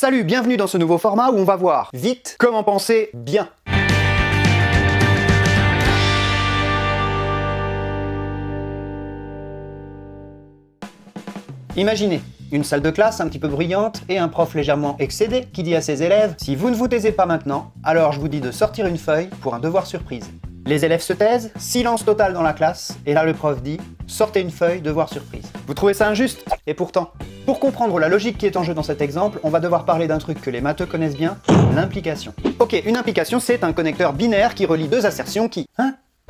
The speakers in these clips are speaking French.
Salut, bienvenue dans ce nouveau format où on va voir vite comment penser bien. Imaginez une salle de classe un petit peu bruyante et un prof légèrement excédé qui dit à ses élèves « Si vous ne vous taisez pas maintenant, alors je vous dis de sortir une feuille pour un devoir surprise. » Les élèves se taisent, silence total dans la classe, et là le prof dit « Sortez une feuille, devoir surprise. » Vous trouvez ça injuste? Et pourtant, pour comprendre la logique qui est en jeu dans cet exemple, on va devoir parler d'un truc que les matheux connaissent bien, l'implication. Ok, une implication c'est un connecteur binaire qui relie deux assertions qui...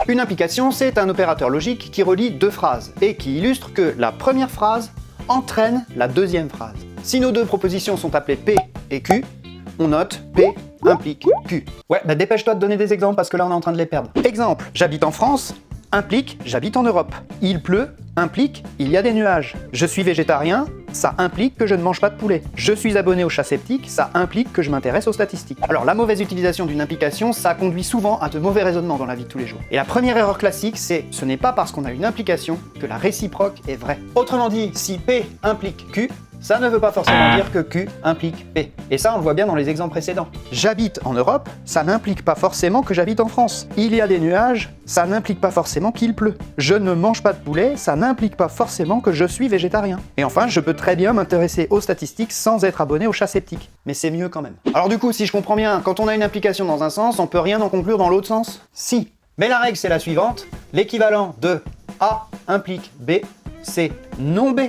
Une implication c'est un opérateur logique qui relie deux phrases, et qui illustre que la première phrase entraîne la deuxième phrase. Si nos deux propositions sont appelées P et Q, on note P implique Q. Ouais, bah dépêche-toi de donner des exemples parce que là on est en train de les perdre. Exemple, j'habite en France implique j'habite en Europe. Il pleut implique il y a des nuages. Je suis végétarien, ça implique que je ne mange pas de poulet. Je suis abonné au chat sceptique, ça implique que je m'intéresse aux statistiques. Alors la mauvaise utilisation d'une implication, ça conduit souvent à de mauvais raisonnements dans la vie de tous les jours. Et la première erreur classique, c'est ce n'est pas parce qu'on a une implication que la réciproque est vraie. Autrement dit, si P implique Q, ça ne veut pas forcément dire que Q implique P. Et ça, on le voit bien dans les exemples précédents. J'habite en Europe, ça n'implique pas forcément que j'habite en France. Il y a des nuages, ça n'implique pas forcément qu'il pleut. Je ne mange pas de poulet, ça n'implique pas forcément que je suis végétarien. Et enfin, je peux très bien m'intéresser aux statistiques sans être abonné au chat sceptique. Mais c'est mieux quand même. Alors du coup, si je comprends bien, quand on a une implication dans un sens, on peut rien en conclure dans l'autre sens? Si. Mais la règle, c'est la suivante. L'équivalent de A implique B, c'est non B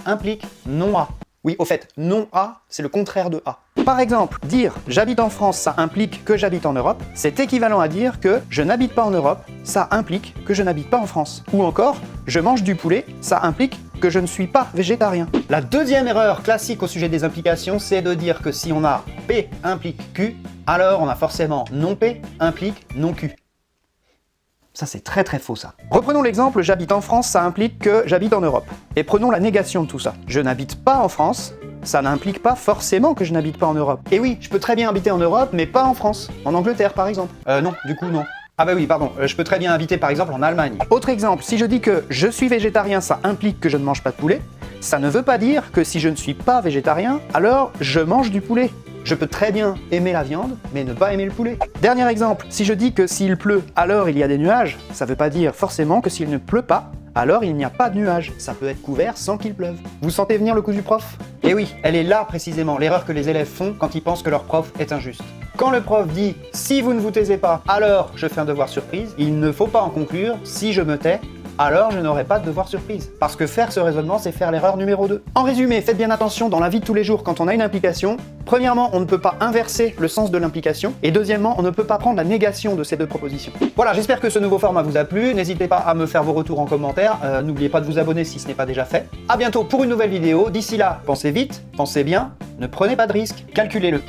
implique non A. Oui, au fait, non A, c'est le contraire de A. Par exemple, dire « j'habite en France », ça implique que j'habite en Europe, c'est équivalent à dire que « je n'habite pas en Europe », ça implique que je n'habite pas en France. Ou encore « je mange du poulet », ça implique que je ne suis pas végétarien. La deuxième erreur classique au sujet des implications, c'est de dire que si on a P implique Q, alors on a forcément non P implique non Q. Ça, c'est très très faux, ça. Reprenons l'exemple, j'habite en France, ça implique que j'habite en Europe. Et prenons la négation de tout ça. Je n'habite pas en France, ça n'implique pas forcément que je n'habite pas en Europe. Et oui, je peux très bien habiter en Europe, mais pas en France. En Angleterre, par exemple. Non, du coup, non. Ah bah oui, pardon, je peux très bien habiter par exemple en Allemagne. Autre exemple, si je dis que je suis végétarien, ça implique que je ne mange pas de poulet, ça ne veut pas dire que si je ne suis pas végétarien, alors je mange du poulet. Je peux très bien aimer la viande, mais ne pas aimer le poulet. Dernier exemple, si je dis que s'il pleut, alors il y a des nuages, ça veut pas dire forcément que s'il ne pleut pas, alors il n'y a pas de nuages. Ça peut être couvert sans qu'il pleuve. Vous sentez venir le coup du prof? Eh oui, elle est là précisément, l'erreur que les élèves font quand ils pensent que leur prof est injuste. Quand le prof dit « si vous ne vous taisez pas, alors je fais un devoir surprise », il ne faut pas en conclure « si je me tais, alors je n'aurai pas de devoir surprise ». Parce que faire ce raisonnement, c'est faire l'erreur numéro 2. En résumé, faites bien attention dans la vie de tous les jours quand on a une implication. Premièrement, on ne peut pas inverser le sens de l'implication. Et deuxièmement, on ne peut pas prendre la négation de ces deux propositions. Voilà, j'espère que ce nouveau format vous a plu. N'hésitez pas à me faire vos retours en commentaire. N'oubliez pas de vous abonner si ce n'est pas déjà fait. A bientôt pour une nouvelle vidéo. D'ici là, pensez vite, pensez bien, ne prenez pas de risques, calculez-le.